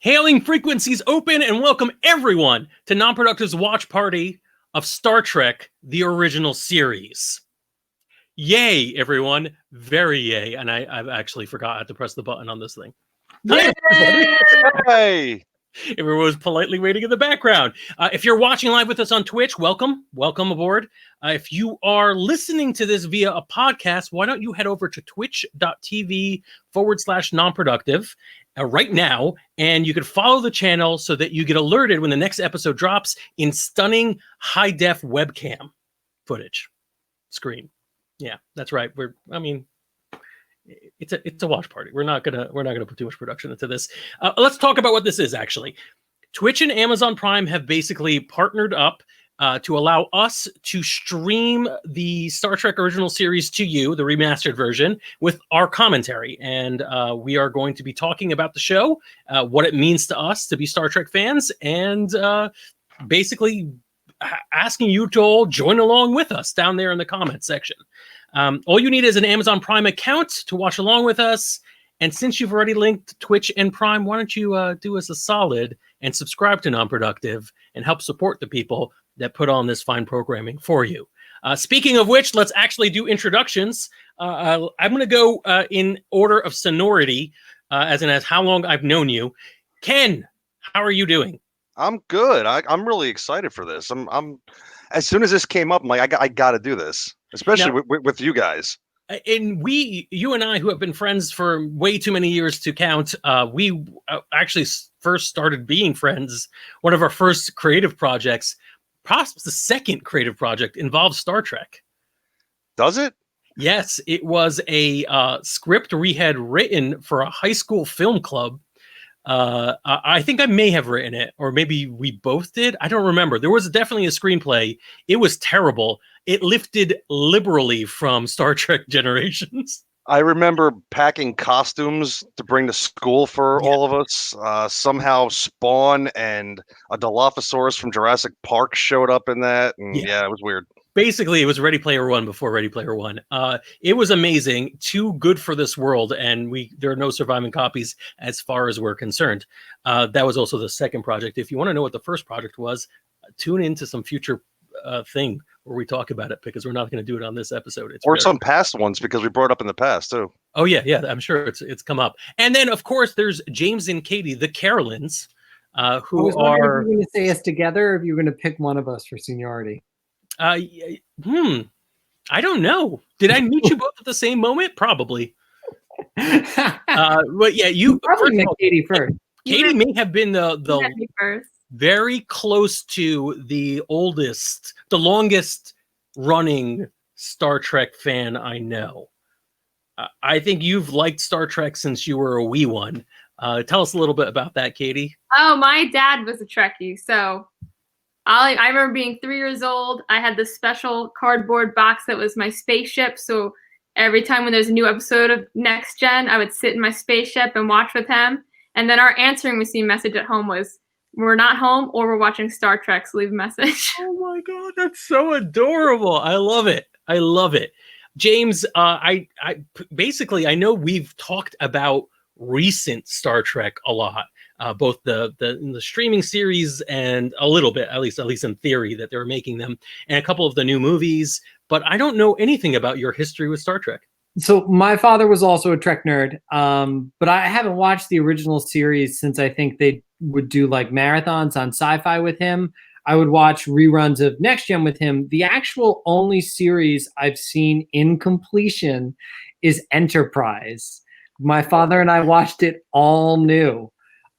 Hailing frequencies open and welcome everyone to Non-Productive's watch party of Star Trek, the original series. Yay, everyone. Very yay. And I've actually forgot to press the button on this thing. Hi, everybody. Hey! Everyone was politely waiting in the background. If you're watching live with us on Twitch, welcome aboard. If you are listening to this via a podcast, why don't you head over to twitch.tv/nonproductive right now, and you can follow the channel so that you get alerted when the next episode drops in stunning high-def webcam footage screen. Yeah, that's right. It's a watch party. We're not gonna put too much production into this. Let's talk about what this is actually. Twitch and Amazon Prime have basically partnered up to allow us to stream the Star Trek original series to you, the remastered version, with our commentary. And we are going to be talking about the show, what it means to us to be Star Trek fans, and basically asking you to all join along with us down there in the comments section. All you need is an Amazon Prime account to watch along with us. And since you've already linked Twitch and Prime, why don't you do us a solid and subscribe to Non-Productive and help support the people that put on this fine programming for you. Speaking of which, let's actually do introductions. I'm going to go in order of seniority, as how long I've known you. Ken, how are you doing? I'm good. I'm really excited for this. I'm as soon as this came up, I'm like, I got to do this, especially Now, with you guys. And you and I, who have been friends for way too many years to count, we actually first started being friends. One of our first creative projects, perhaps the second creative project, involves Star Trek. Does it? Yes, it was a script we had written for a high school film club. I think I may have written it, or maybe we both did. I don't remember. There was definitely a screenplay. It was terrible. It lifted liberally from Star Trek Generations. I remember packing costumes to bring to school for all of us. Somehow Spawn and a Dilophosaurus from Jurassic Park showed up in that. And yeah, it was weird. Basically, it was Ready Player One before Ready Player One. It was amazing, too good for this world, and there are no surviving copies as far as we're concerned. That was also the second project. If you want to know what the first project was, tune into some future thing where we talk about it, because we're not going to do it on this episode. Or some past ones, because we brought it up in the past too. Oh yeah, I'm sure it's come up. And then of course there's James and Katie, the Carolins, who are. If you're going to say us together, or if you're going to pick one of us for seniority. I don't know. Did I meet you both at the same moment? Probably. But yeah, you probably met Katie first. Katie may have been the first. Very close to the longest running Star Trek fan I know. I think you've liked Star Trek since you were a wee one. Tell us a little bit about that, Katie. Oh, my dad was a Trekkie, so I remember being 3 years old. I had this special cardboard box that was my spaceship. So every time when there's a new episode of Next Gen, I would sit in my spaceship and watch with him. And then our answering machine message at home was, "We're not home, or we're watching Star Trek, so leave a message." Oh my God, that's so adorable. I love it. James, I basically, I know we've talked about recent Star Trek a lot. Both the streaming series and a little bit, at least in theory, that they were making them, and a couple of the new movies. But I don't know anything about your history with Star Trek. So my father was also a Trek nerd, but I haven't watched the original series since I think they would do like marathons on Sci-Fi with him. I would watch reruns of Next Gen with him. The actual only series I've seen in completion is Enterprise. My father and I watched it all new.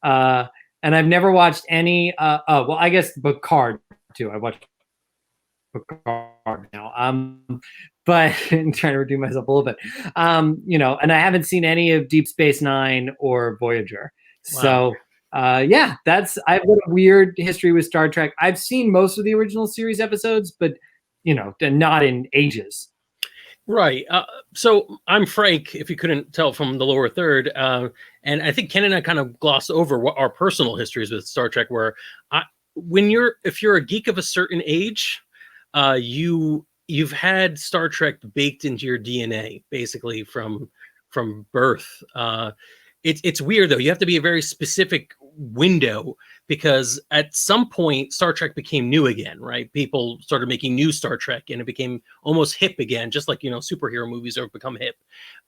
And I've never watched any, I guess Picard too. I watched Picard now. But I'm trying to redeem myself a little bit. And I haven't seen any of Deep Space Nine or Voyager. Wow. So I have a weird history with Star Trek. I've seen most of the original series episodes, but not in ages. Right. So I'm Frank, if you couldn't tell from the lower third. And I think Ken and I kind of glossed over what our personal histories with Star Trek were. If you're a geek of a certain age, you've had Star Trek baked into your DNA, basically from birth. It's weird though. You have to be a very specific window, because at some point Star Trek became new again, right? People started making new Star Trek and it became almost hip again, just like, superhero movies have become hip.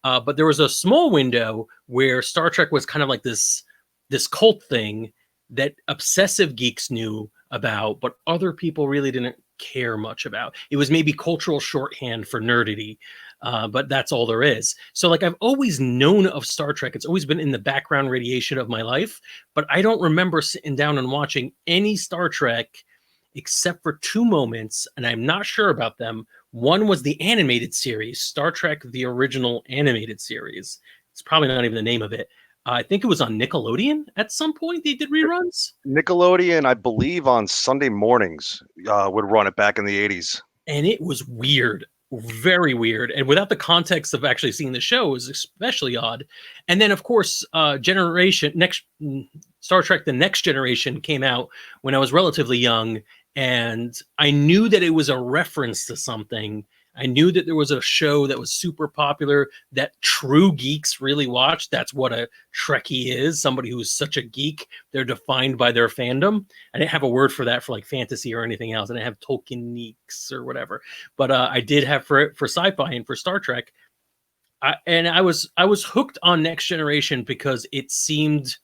But there was a small window where Star Trek was kind of like this cult thing that obsessive geeks knew about, but other people really didn't care much about. It was maybe cultural shorthand for nerdity, but that's all there is. So like, I've always known of Star Trek. It's always been in the background radiation of my life, but I don't remember sitting down and watching any Star Trek except for 2 moments, and I'm not sure about them. One was the animated series, Star Trek, the original animated series. It's probably not even the name of it. I think it was on Nickelodeon at some point. They did reruns. Nickelodeon, I believe, on Sunday mornings would run it back in the 80s. And it was weird, very weird. And without the context of actually seeing the show, it was especially odd. And then, of course, Star Trek: The Next Generation came out when I was relatively young. And I knew that it was a reference to something. I knew that there was a show that was super popular that true geeks really watched. That's what a Trekkie is, somebody who's such a geek. They're defined by their fandom. I didn't have a word for that for like fantasy or anything else. I didn't have Tolkien geeks or whatever. But I did have for sci-fi and for Star Trek. I was hooked on Next Generation because it seemed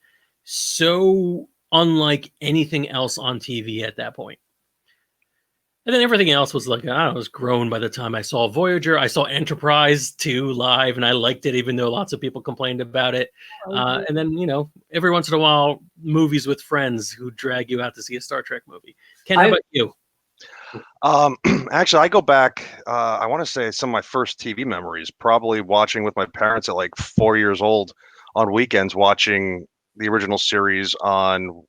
so unlike anything else on TV at that point. And then everything else was like, I was grown by the time I saw Voyager. I saw Enterprise 2 live, and I liked it, even though lots of people complained about it. And then, every once in a while, movies with friends who drag you out to see a Star Trek movie. Ken, how about you? Actually, I go back, I want to say some of my first TV memories, probably watching with my parents at like 4 years old on weekends, watching the original series on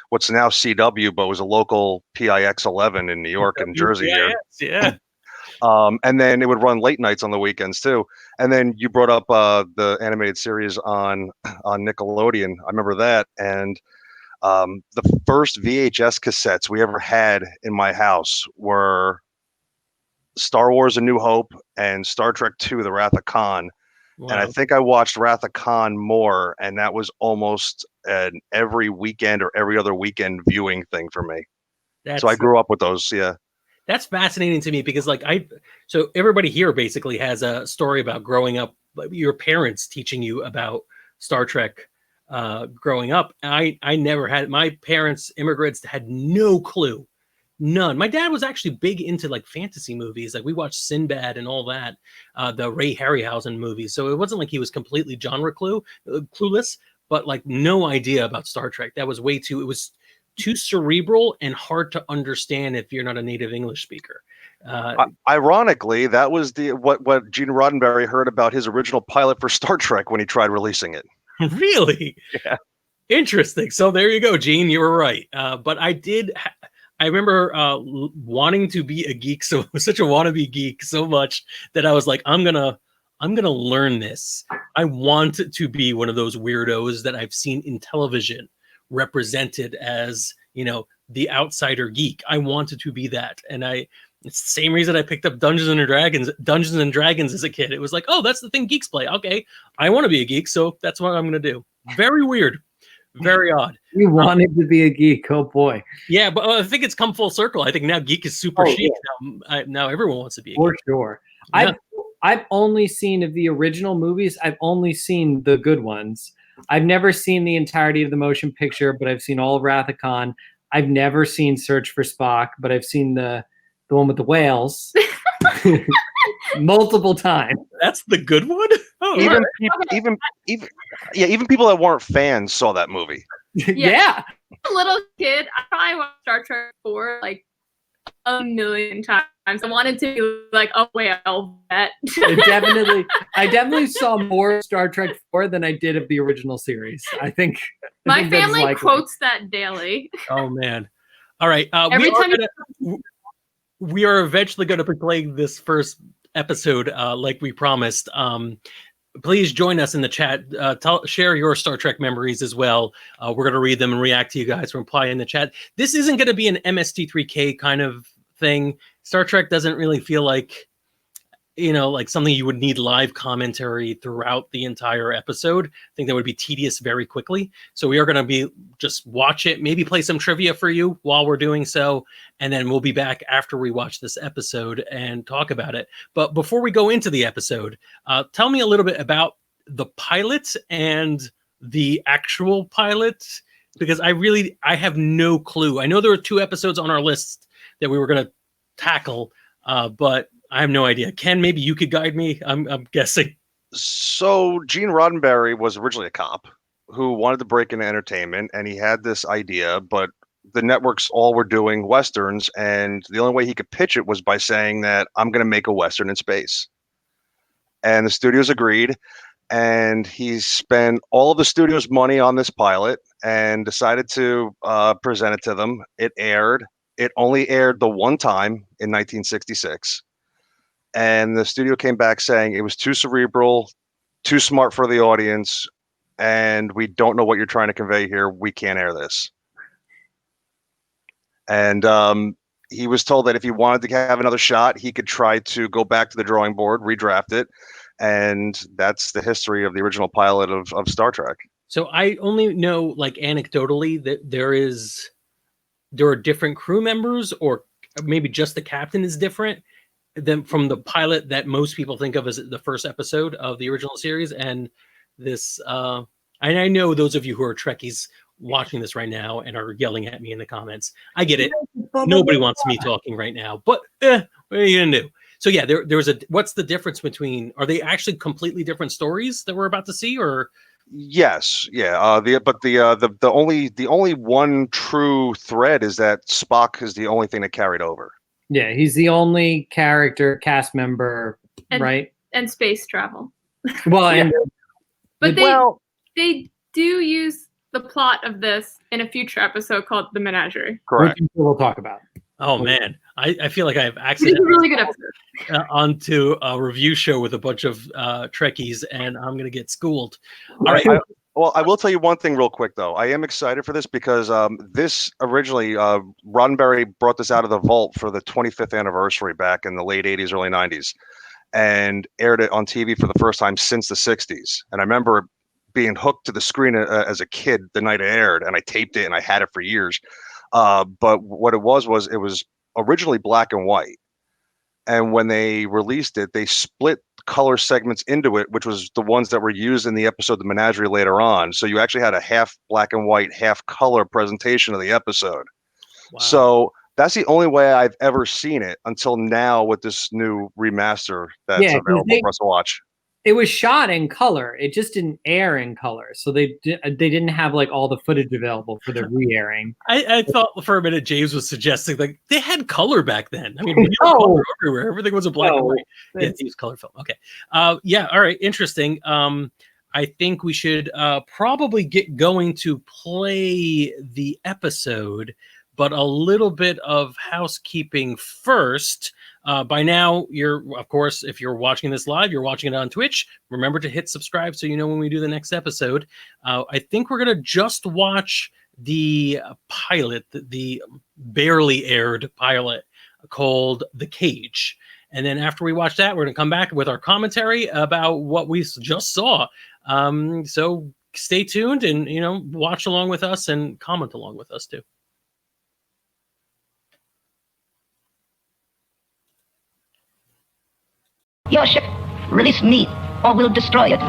what's now CW, but was a local PIX 11 in New York and Jersey here. Yeah. And then it would run late nights on the weekends too. And then you brought up the animated series on Nickelodeon. I remember that. And the first VHS cassettes we ever had in my house were Star Wars: A New Hope and Star Trek II: The Wrath of Khan. Wow. And I think I watched Wrath of Khan more, and that was almost an every weekend or every other weekend viewing thing for me. So I grew up with those. Yeah. That's fascinating to me because so everybody here basically has a story about growing up, your parents teaching you about Star Trek growing up. I never had, my parents, immigrants, had no clue. None. My dad was actually big into like fantasy movies. Like we watched Sinbad and all that, the Ray Harryhausen movies. So it wasn't like he was completely genre clueless, but like no idea about Star Trek. That was it was too cerebral and hard to understand if you're not a native English speaker. Ironically, that was what Gene Roddenberry heard about his original pilot for Star Trek when he tried releasing it. Really? Yeah. Interesting. So there you go, Gene. You were right. But I remember wanting to be a geek, so such a wannabe geek so much that I was like, I'm gonna learn this. I want to be one of those weirdos that I've seen in television represented as, the outsider geek. I wanted to be that, and it's the same reason I picked up Dungeons and Dragons as a kid. It was like, oh, that's the thing geeks play. Okay, I want to be a geek, so that's what I'm gonna do. Very weird. Very odd. You wanted to be a geek, oh boy. Yeah, but I think it's come full circle. I think now geek is super chic. Yeah. Now everyone wants to be a geek. For sure. Yeah. I've only seen of the original movies, I've only seen the good ones. I've never seen the entirety of the motion picture, but I've seen all of Wrath of Khan. I've never seen Search for Spock, but I've seen the one with the whales multiple times. That's the good one? Oh, even people that weren't fans saw that movie. Yeah. As a little kid, I probably watched Star Trek 4 like a million times. I wanted to be like a whale vet. I definitely saw more Star Trek 4 than I did of the original series. I think my family quotes that daily. Oh man. All right. We are eventually going to be playing this first episode like we promised. Please join us in the chat. Share your Star Trek memories as well. We're going to read them and react to you guys. Reply in the chat. This isn't going to be an MST3K kind of thing. Star Trek doesn't really feel like like something you would need live commentary throughout the entire episode. I think that would be tedious very quickly. So we are going to be just watch it, maybe play some trivia for you while we're doing so. And then we'll be back after we watch this episode and talk about it. But before we go into the episode, tell me a little bit about the pilot and the actual pilot, because I have no clue. I know there were 2 episodes on our list that we were going to tackle, but I have no idea. Ken, maybe you could guide me. I'm guessing. So Gene Roddenberry was originally a cop who wanted to break into entertainment, and he had this idea, but the networks all were doing Westerns, and the only way he could pitch it was by saying that I'm going to make a Western in space. And the studios agreed, and he spent all of the studio's money on this pilot and decided to present it to them. It aired. It only aired the one time in 1966. And the studio came back saying it was too cerebral, too smart for the audience, and we don't know what you're trying to convey here. We can't air this. And he was told that if he wanted to have another shot, he could try to go back to the drawing board, redraft it. And that's the history of the original pilot of Star Trek. So I only know, like, anecdotally that there are different crew members, or maybe just the captain is different than from the pilot that most people think of as the first episode of the original series. And this, and I know those of you who are Trekkies watching this right now and are yelling at me in the comments. I get it. Nobody wants me talking right now, but what are you gonna do? So yeah, there was what's the difference between, are they actually completely different stories that we're about to see, or? Yes, yeah. The only one true thread is that Spock is the only thing that carried over. Yeah, he's the only cast member, right? And space travel. Well, yeah. and But they do use the plot of this in a future episode called The Menagerie. Correct. Which we'll talk about. Oh man, I feel like I have It's accidentally a really good episode. Onto a review show with a bunch of Trekkies, and I'm gonna get schooled. All right. Well, I will tell you one thing real quick, though. I am excited for this because this originally, Roddenberry brought this out of the vault for the 25th anniversary back in the late 80s, early 90s, and aired it on TV for the first time since the 60s. And I remember being hooked to the screen as a kid the night it aired, and I taped it, and I had it for years. But what it was it was originally black and white. And when they released it, they split color segments into it, which was the ones that were used in the episode The Menagerie later on. So you actually had a half black and white, half color presentation of the episode. Wow. So that's the only way I've ever seen it until now with this new remaster that's available for us to watch. It was shot in color. It just didn't air in color. So they didn't have like all the footage available for the re-airing. I thought for a minute James was suggesting like they had color back then. I mean, color everywhere. Everything was a black and white. Yeah, they used color film. Okay. Yeah. All right. Interesting. I think we should probably get going to play the episode, but a little bit of housekeeping first. By now, of course, if you're watching this live, you're watching it on Twitch. Remember to hit subscribe so you know when we do the next episode. I think we're going to just watch the pilot, the barely aired pilot called The Cage. And then after we watch that, we're going to come back with our commentary about what we just saw. So stay tuned and, watch along with us and comment along with us too. Your ship, release me, or we'll destroy it.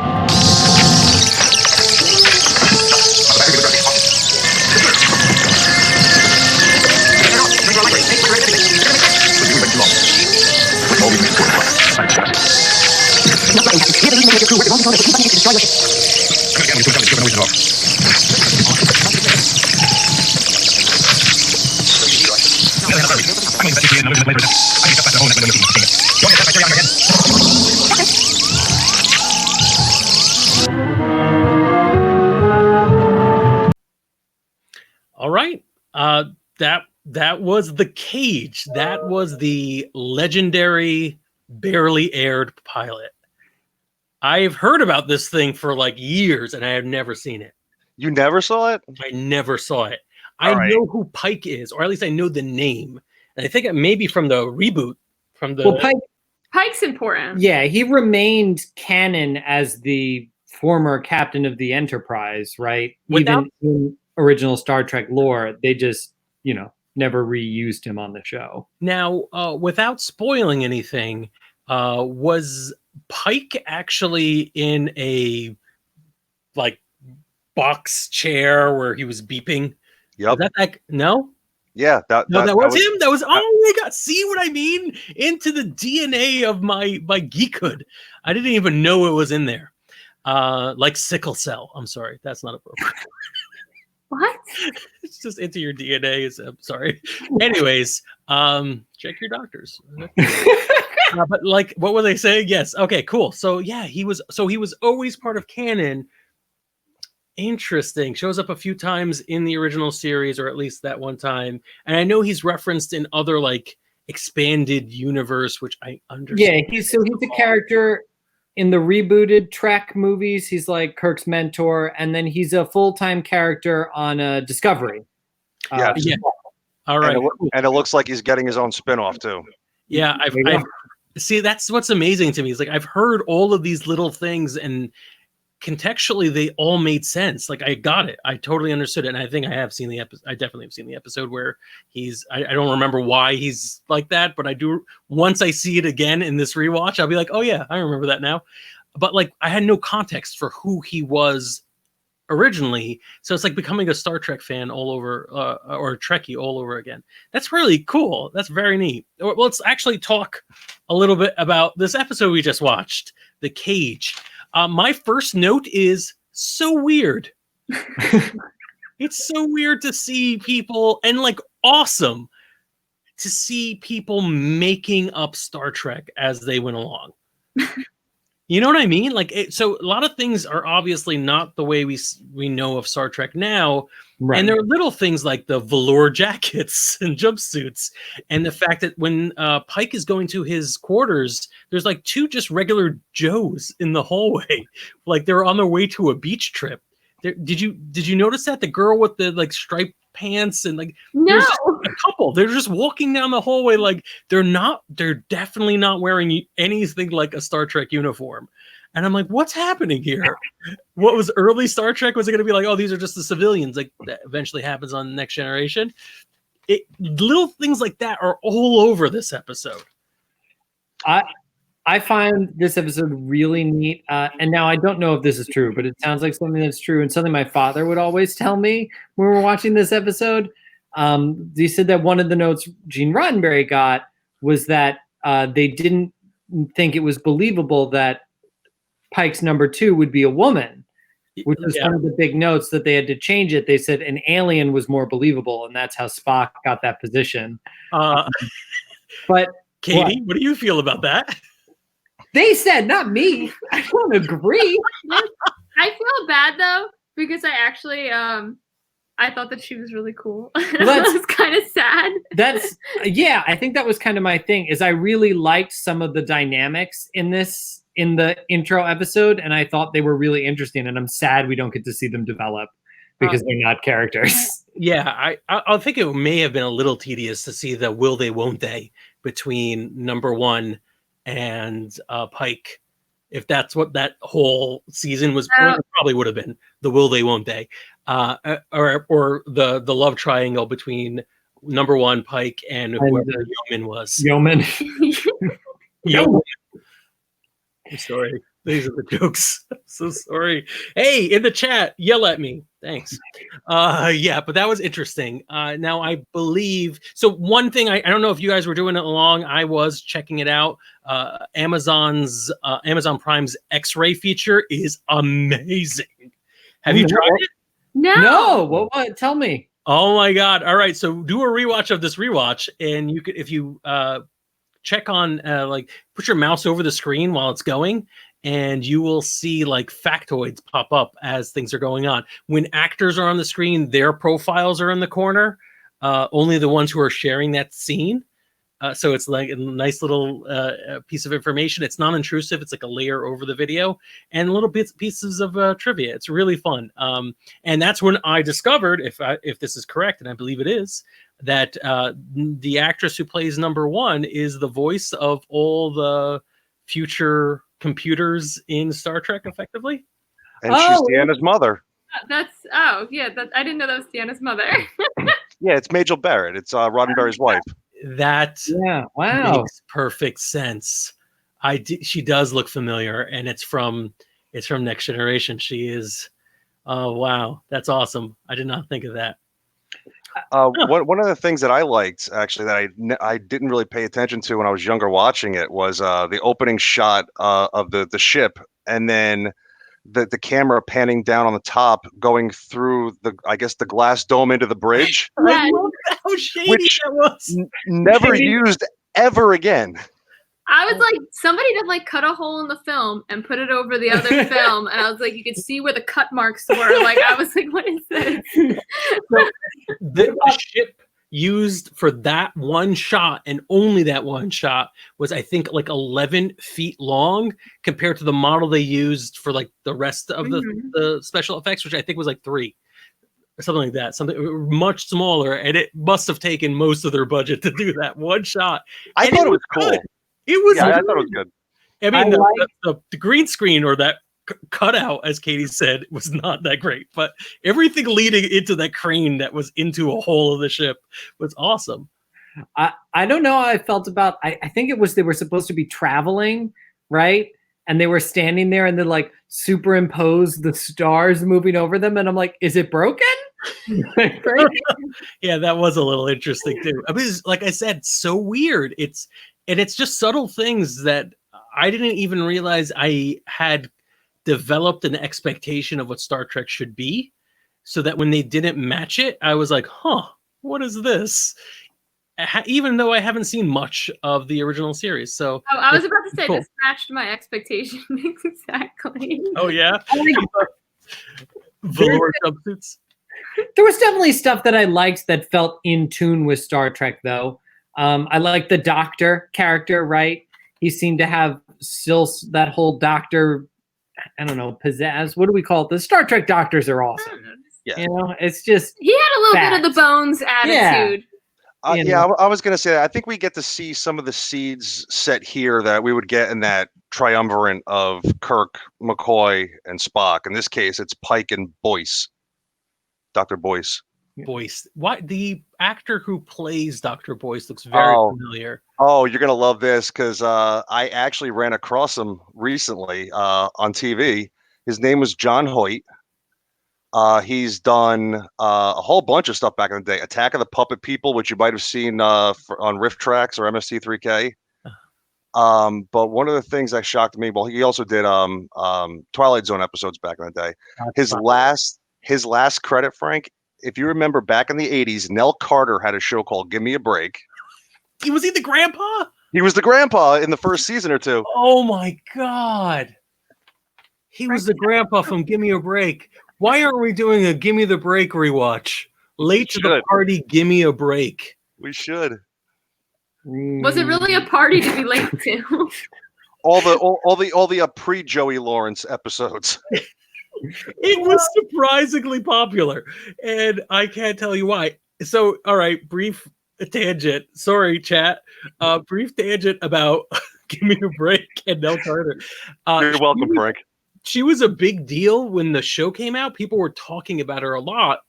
All right. That was The Cage. That was the legendary, barely aired pilot. I've heard about this thing for like years, and I have never seen it. You never saw it? I never saw it. I know who Pike is, or at least I know the name. And I think it may be from the reboot. Pike's important. Yeah, he remained canon as the former captain of the Enterprise, right? Without- Even in original Star Trek lore, they just, never reused him on the show. Now, without spoiling anything, was Pike actually in a box chair where he was beeping? Yep. Was that no? Yeah. That was him. That was, oh my God. See what I mean? Into the DNA of my geekhood. I didn't even know it was in there. Like sickle cell. I'm sorry. That's not appropriate. What? It's just into your DNA. I'm sorry. Anyways, check your doctors. But what were they saying? Yes. Okay, cool. So yeah, he was always part of canon. Interesting. Shows up a few times in the original series, or at least that one time. And I know he's referenced in other expanded universe, which I understand. Yeah, he's a character in the rebooted Trek movies. He's like Kirk's mentor, and then he's a full-time character on Discovery. Yeah. All right. And it looks like he's getting his own spinoff too. Yeah, I've see, that's what's amazing to me. Is I've heard all of these little things, and contextually they all made sense. I got it. I totally understood it. And I think I have seen the episode. I definitely have seen the episode where I don't remember why he's like that, but I do. Once I see it again in this rewatch, I'll be like, oh yeah, I remember that now. But I had no context for who he was originally. So it's like becoming a Star Trek fan all over, or a Trekkie all over again. That's really cool. That's very neat. Well, let's actually talk a little bit about this episode we just watched, The Cage. My first note is so weird. It's so weird to see people, and awesome to see people making up Star Trek as they went along. You know what I mean? So a lot of things are obviously not the way we know of Star Trek now. Right. And there are little things like the velour jackets and jumpsuits, and the fact that when Pike is going to his quarters, there's two just regular Joes in the hallway, they're on their way to a beach trip. Did you notice that the girl with the striped pants and no. There's just a couple, they're just walking down the hallway they're definitely not wearing anything like a Star Trek uniform. And I'm what's happening here? What was early Star Trek? Was it going to be oh, these are just the civilians, that eventually happens on Next Generation? Little things like that are all over this episode. I find this episode really neat. And now I don't know if this is true, but it sounds like something that's true, and something my father would always tell me when we were watching this episode. He said that one of the notes Gene Roddenberry got was that they didn't think it was believable that Pike's number 2 would be a woman, which was one of the big notes that they had to change it. They said an alien was more believable, and that's how Spock got that position. But Katie, what do you feel about that? They said, not me. I don't agree. I feel bad though, because I actually I thought that she was really cool. Well, that was kind of sad. I think that was kind of my thing, is I really liked some of the dynamics in the intro episode, and I thought they were really interesting, and I'm sad we don't get to see them develop because they're not characters. Yeah, I think it may have been a little tedious to see the will they won't they between number 1 and Pike. If that's what that whole season was, it probably would have been the will they won't they, or the love triangle between number 1 Pike and whoever Yeoman was. Yeoman. I'm sorry. These are the jokes. I'm so sorry. Hey, in the chat, yell at me. Thanks. But that was interesting. Now I believe so. One thing I don't know if you guys were doing it along. I was checking it out. Amazon Prime's X-ray feature is amazing. Have you tried it? No. What? Tell me. Oh my God! All right, so do a rewatch of this rewatch, and you could, if you check on put your mouse over the screen while it's going, and you will see factoids pop up as things are going on. When actors are on the screen, their profiles are in the corner. Only the ones who are sharing that scene. So it's a nice little piece of information. It's non-intrusive. It's a layer over the video, and little pieces of trivia. It's really fun. And that's when I discovered, if this is correct, and I believe it is, that the actress who plays number 1 is the voice of all the future computers in Star Trek, effectively. And she's Deanna's mother. I didn't know that was Deanna's mother. Yeah, it's Majel Barrett. It's Roddenberry's wife. That wow, makes perfect sense. She does look familiar, and it's from Next Generation. She is. Oh wow, that's awesome. I did not think of that. One of the things that I liked, actually, that I didn't really pay attention to when I was younger watching it was the opening shot of the ship, and then the camera panning down on the top, going through the glass dome into the bridge. I love how shady that was. Never used ever again. I was like, somebody did like cut a hole in the film and put it over the other film, and I was like, you could see where the cut marks were. Like, I was like, what is this? The ship used for that one shot, and only that one shot, was I think like 11 feet long compared to the model they used for like the rest of the special effects, which I think was like 3 or something like that, something much smaller, and it must have taken most of their budget to do that one shot. I thought it was cool. It was. Yeah, I thought it was good. I mean, the green screen, or that cutout, as Katie said, was not that great, but everything leading into that crane that was into a hole of the ship was awesome. I don't know how I felt about. I think it was they were supposed to be traveling, right? And they were standing there, and then like superimposed the stars moving over them, and I'm like, is it broken? Yeah, that was a little interesting too. I mean, like I said, so weird. It's just subtle things that I didn't even realize I had developed an expectation of what Star Trek should be, so that when they didn't match it, I was like, huh, what is this? Even though I haven't seen much of the original series. So I was about to say, this matched my expectation exactly. Oh yeah? Velour jumpsuits. There was definitely stuff that I liked that felt in tune with Star Trek, though. I like the Doctor character, right? He seemed to have still that whole Doctor, I don't know, pizzazz. What do we call it? The Star Trek Doctors are awesome. Yeah. You know, it's just he had a little bit of the Bones attitude. Yeah, I was going to say that. I think we get to see some of the seeds set here that we would get in that triumvirate of Kirk, McCoy, and Spock. In this case, it's Pike and Boyce. Dr. Boyce. Boyce. What the actor who plays Dr. Boyce looks very familiar. Oh, you're gonna love this because I actually ran across him recently on TV. His name was John Hoyt. He's done a whole bunch of stuff back in the day. Attack of the Puppet People, which you might have seen on Riff Tracks or MST3K. But one of the things that shocked me, well, he also did Twilight Zone episodes back in the day. His last credit, Frank, if you remember back in the 80s, Nell Carter had a show called Give Me a Break. Was he the grandpa? He was the grandpa in the first season or two. Oh my God. He was the grandpa from Give Me a Break. Why aren't we doing a Give Me the Break rewatch? Late to the party, give me a break. We should. Was it really a party to be late to? all the pre-Joey Lawrence episodes. It was surprisingly popular, and I can't tell you why. So, all right, brief tangent. Sorry, chat. Brief tangent about Give Me a Break and Nell Carter. You're welcome, Frank. She was a big deal when the show came out. People were talking about her a lot.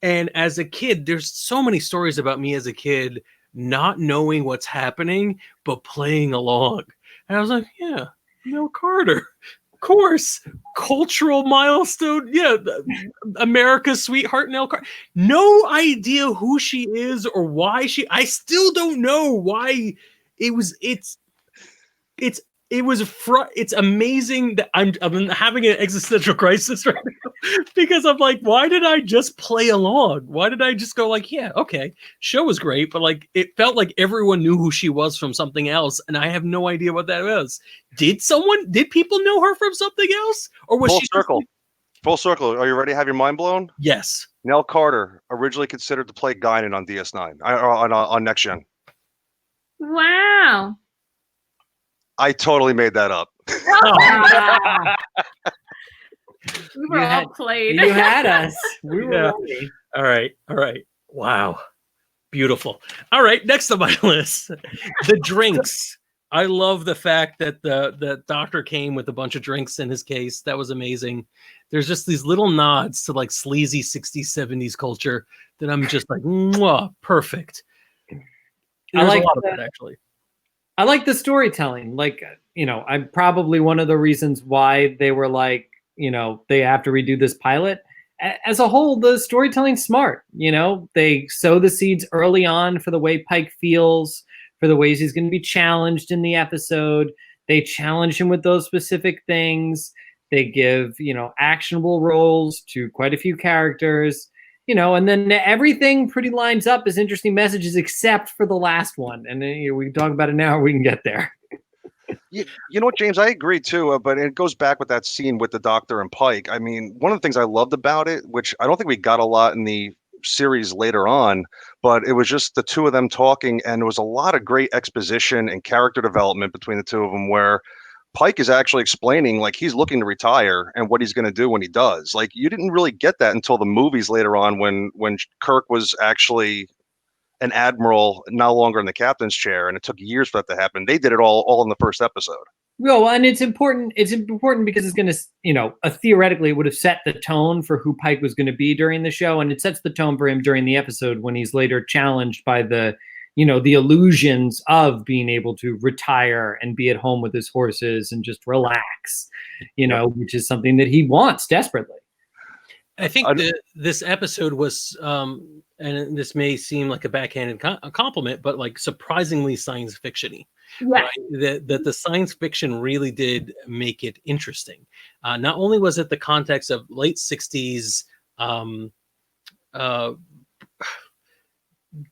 And as a kid, there's so many stories about me as a kid not knowing what's happening, but playing along. And I was like, yeah, Nell Carter. Of course. Cultural milestone. Yeah. America's sweetheart, Nell Carter. No idea who she is or why I still don't know why it's amazing that I'm having an existential crisis right now because I'm like, why did I just play along? Why did I just go like, yeah, okay, show was great, but like it felt like everyone knew who she was from something else, and I have no idea what that was. Did people know her from something else, or was she Full circle? Are you ready to have your mind blown? Yes. Nell Carter, originally considered to play Guinan on DS9 on Next Gen. Wow. I totally made that up. We were all played. You had us. We were ready. All right. Wow. Beautiful. All right, next on my list, the drinks. I love the fact that the doctor came with a bunch of drinks in his case. That was amazing. There's just these little nods to like sleazy 60s, 70s culture that I'm just like, mwah, perfect. There's like a lot of that, actually. I like the storytelling. Like, I'm probably one of the reasons why they were like, they have to redo this pilot. As a whole, the storytelling's smart. They sow the seeds early on for the way Pike feels, for the ways he's going to be challenged in the episode. They challenge him with those specific things. They give, actionable roles to quite a few characters, and then everything pretty lines up as interesting messages except for the last one. And then we can talk about it now, or we can get there. You know what, James? I agree too, but it goes back with that scene with the Doctor and Pike. I mean, one of the things I loved about it, which I don't think we got a lot in the series later on, but it was just the two of them talking, and there was a lot of great exposition and character development between the two of them, where Pike is actually explaining like he's looking to retire and what he's going to do when he does. Like, you didn't really get that until the movies later on, when Kirk was actually an admiral, no longer in the captain's chair, and it took years for that to happen. They did it all in the first episode. Well, and it's important. It's important because it's going to, theoretically, it would have set the tone for who Pike was going to be during the show, and it sets the tone for him during the episode when he's later challenged by the illusions of being able to retire and be at home with his horses and just relax, which is something that he wants desperately. I think this episode was, and this may seem like a backhanded compliment, but like surprisingly science fiction-y. Yeah. Right? That the science fiction really did make it interesting. Not only was it the context of late 60s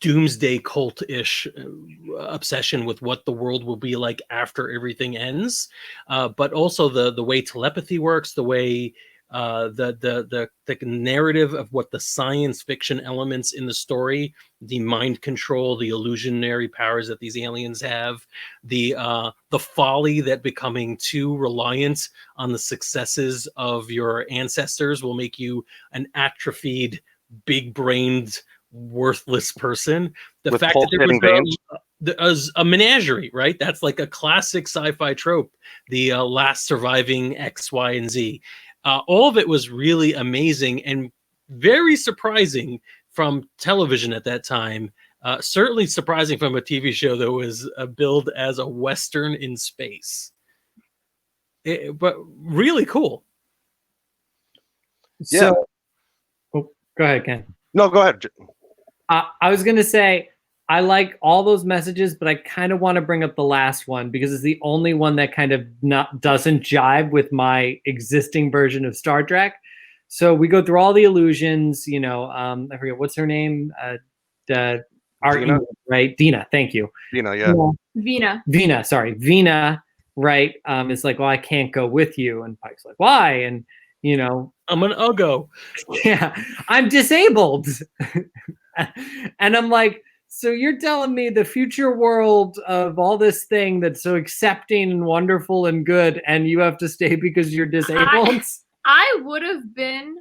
doomsday cult-ish obsession with what the world will be like after everything ends, but also the way telepathy works, the way the narrative of what the science fiction elements in the story, the mind control, the illusionary powers that these aliens have, the folly that becoming too reliant on the successes of your ancestors will make you an atrophied, big-brained, worthless person. The With fact that there was a menagerie, right? That's like a classic sci-fi trope. The last surviving X, Y, and Z. All of it was really amazing and very surprising from television at that time. Certainly surprising from a TV show that was billed as a Western in space. But really cool. Yeah. So, go ahead, Ken. No, go ahead. I was going to say, I like all those messages, but I kind of want to bring up the last one because it's the only one that kind of doesn't jive with my existing version of Star Trek. So we go through all the illusions, I forget what's her name, Dina, right? Dina, thank you. Dina, yeah. Vina, sorry, Vina, right? It's like, well, I can't go with you, and Pike's like, why? And I'm an Uggo. Yeah, I'm disabled, and I'm like, so you're telling me the future world of all this thing that's so accepting and wonderful and good, and you have to stay because you're disabled? I would have been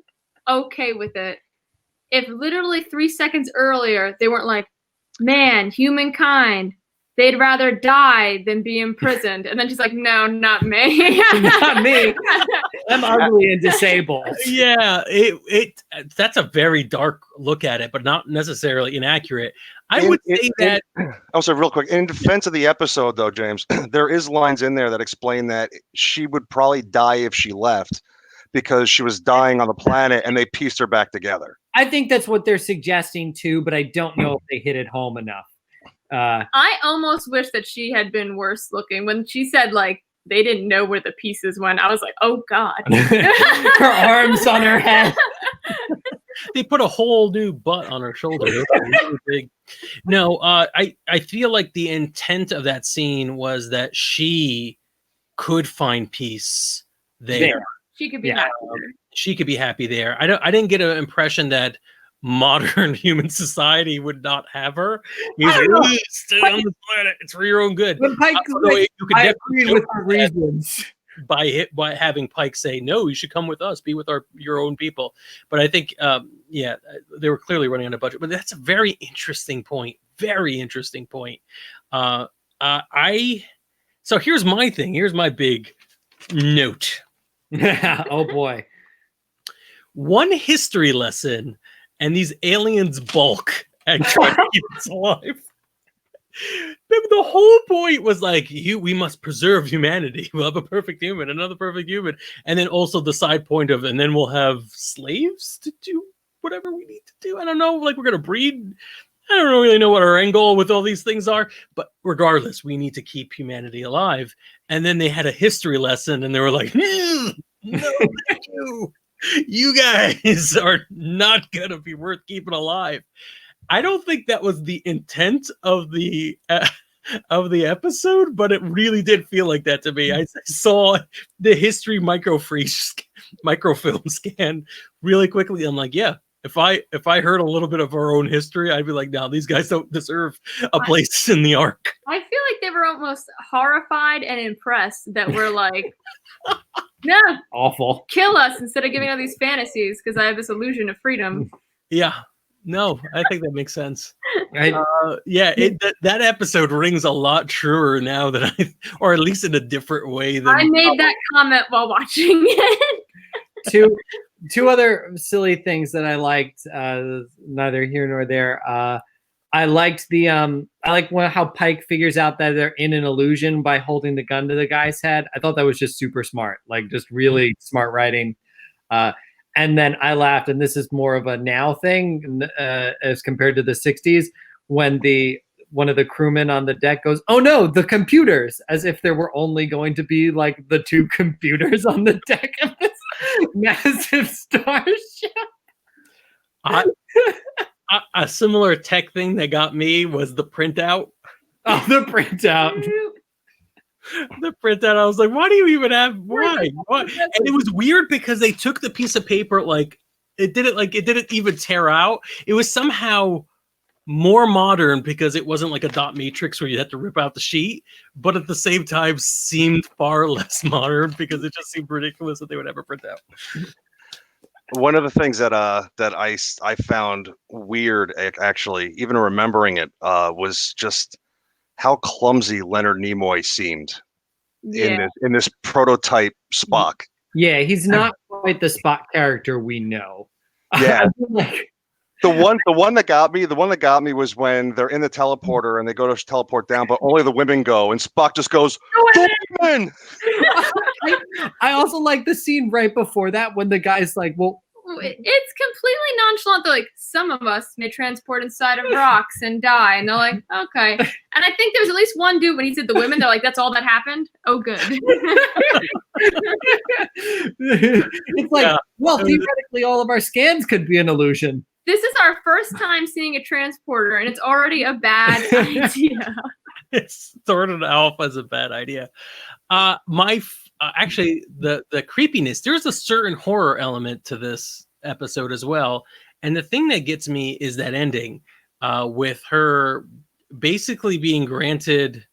okay with it if literally 3 seconds earlier they weren't like, man, humankind, they'd rather die than be imprisoned. And then she's like, no, not me. Not me. I'm ugly and disabled. Yeah, that's a very dark look at it, but not necessarily inaccurate. I would say that. Also, real quick, in defense of the episode, though, James, there is lines in there that explain that she would probably die if she left because she was dying on the planet and they pieced her back together. I think that's what they're suggesting too, but I don't know if they hit it home enough. I almost wish that she had been worse looking. When she said, like, they didn't know where the pieces went, I was like, oh, God. Her arms on her head. They put a whole new butt on her shoulder. Really big. No, I feel like the intent of that scene was that she could find peace there. She could be happy there. She could be happy there. I didn't get an impression that modern human society would not have her. He's like, stay on the planet. It's for your own good. But Pike, I agreed with her reasons. by having Pike say, no, you should come with us, be with your own people. But I think, they were clearly running on a budget. But that's a very interesting point. Very interesting point. So here's my thing. Here's my big note. Oh boy. One history lesson, and these aliens bulk and try to keep us alive. The whole point was like, we must preserve humanity. We'll have a perfect human, another perfect human. And then also the side point of, and then we'll have slaves to do whatever we need to do. I don't know, like we're going to breed. I don't really know what our end goal with all these things are. But regardless, we need to keep humanity alive. And then they had a history lesson and they were like, no, thank you. You guys are not going to be worth keeping alive. I don't think that was the intent of the episode, but it really did feel like that to me. I saw the history microfilm scan really quickly. I'm like, yeah, if I heard a little bit of our own history, I'd be like, no, these guys don't deserve a place in the Ark. I feel like they were almost horrified and impressed that we're like, no, awful. Kill us instead of giving all these fantasies because I have this illusion of freedom. Yeah. No, I think that makes sense. That episode rings a lot truer now than or at least in a different way than I made that comment while watching it. Two other silly things that I liked, neither here nor there. I liked how Pike figures out that they're in an illusion by holding the gun to the guy's head. I thought that was just super smart, like just really smart writing. And then I laughed, and this is more of a now thing as compared to the 60s, when one of the crewmen on the deck goes, "Oh no, the computers," as if there were only going to be like the two computers on the deck of this massive starship. A similar tech thing that got me was the printout. Oh, the printout. The printout. I was like, why do you even have why? And it was weird because they took the piece of paper, like it didn't even tear out. It was somehow more modern because it wasn't like a dot matrix where you had to rip out the sheet, but at the same time seemed far less modern because it just seemed ridiculous that they would ever print out. One of the things that I found weird, actually, even remembering it, was just how clumsy Leonard Nimoy seemed in this prototype Spock. Yeah, he's not quite the Spock character we know. Yeah. The one that got me was when they're in the teleporter and they go to teleport down, but only the women go, and Spock just goes, "Go women!" I also like the scene right before that when the guy's like, well, it's completely nonchalant. They're like, some of us may transport inside of rocks and die. And they're like, okay. And I think there was at least one dude when he said the women, they're like, that's all that happened? Oh, good. It's like, well, theoretically, all of our scans could be an illusion. This is our first time seeing a transporter, and it's already a bad idea. It started off as a bad idea. Actually, the creepiness, there's a certain horror element to this episode as well. And the thing that gets me is that ending with her basically being granted,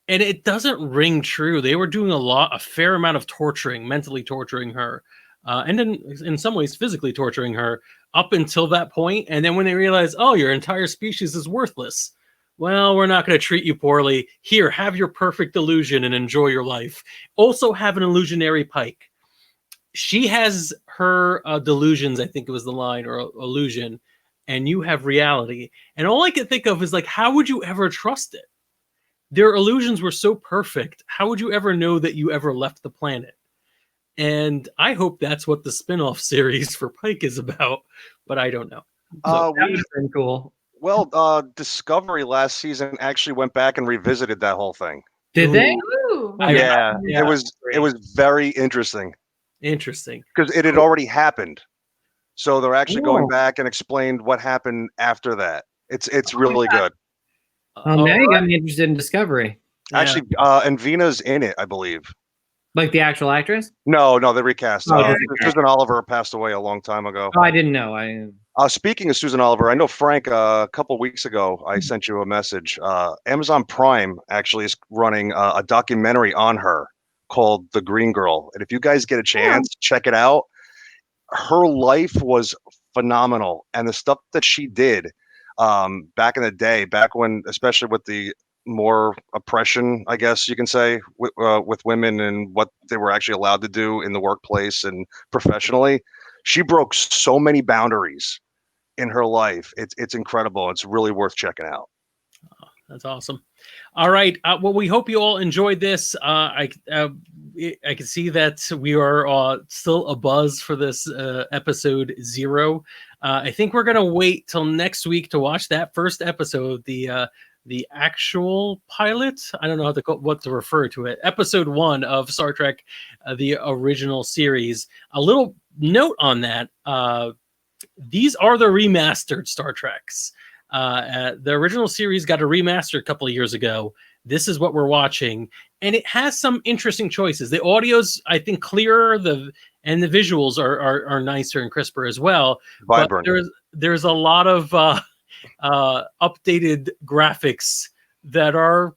and it doesn't ring true. They were doing a fair amount of torturing, mentally torturing her, and then in some ways physically torturing her up until that point. And then when they realize, oh, your entire species is worthless. Well, we're not going to treat you poorly. Here, have your perfect illusion and enjoy your life. Also have an illusionary Pike. She has her delusions, I think it was the line, or illusion, and you have reality. And all I can think of is like, how would you ever trust it? Their illusions were so perfect. How would you ever know that you ever left the planet? And I hope that's what the spin-off series for Pike is about, but I don't know. So that would have been cool. Well, Discovery last season actually went back and revisited that whole thing. Did they? Ooh. Yeah, it was very interesting. Interesting. Because it had already happened. So they're actually going back and explained what happened after that. It's really good. Now you got me interested in Discovery. Actually, and Vina's in it, I believe. Like the actual actress? No, they recast. Susan Oliver passed away a long time ago. Oh, I didn't know. Speaking of Susan Oliver, I know, Frank, a couple weeks ago, I sent you a message. Amazon Prime actually is running a documentary on her called The Green Girl. And if you guys get a chance, check it out. Her life was phenomenal. And the stuff that she did back in the day, back when, especially with the more oppression, I guess you can say, with women and what they were actually allowed to do in the workplace and professionally, she broke so many boundaries in her life. It's incredible. It's really worth checking out. That's awesome. All right. Well, we hope you all enjoyed this. I can see that we are still a buzz for this episode 0. I think we're gonna wait till next week to watch that first episode, the actual pilot. I don't know what to refer to it. Episode 1 of Star Trek, the original series. A little note on that. These are the remastered Star Treks. The original series got a remaster a couple of years ago. This is what we're watching, and it has some interesting choices. The audio's, I think, clearer, and the visuals are nicer and crisper as well. Vibrant. But there's a lot of updated graphics that are,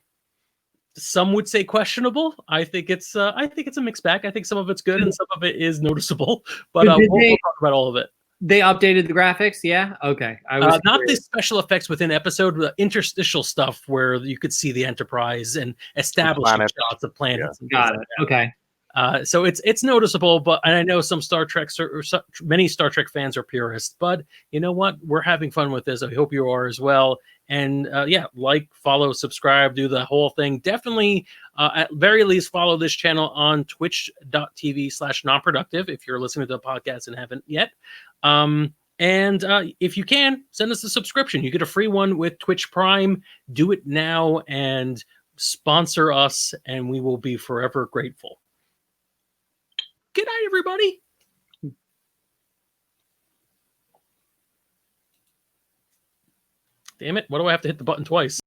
some would say, questionable. I think it's a mixed bag. I think some of it's good and some of it is noticeable. But we'll talk about all of it. They updated the graphics, yeah? Okay. I was not the special effects within episode, but the interstitial stuff where you could see the Enterprise and establishing shots of planets. Yeah. Got it. Okay. So it's noticeable, but I know some Star Trek, many Star Trek fans are purists, but you know what? We're having fun with this. I hope you are as well. And like, follow, subscribe, do the whole thing. Definitely, at very least, follow this channel on twitch.tv/nonproductive if you're listening to the podcast and haven't yet. And if you can, send us a subscription. You get a free one with Twitch Prime. Do it now and sponsor us, and we will be forever grateful. Good night, everybody. Damn it. Why do I have to hit the button twice?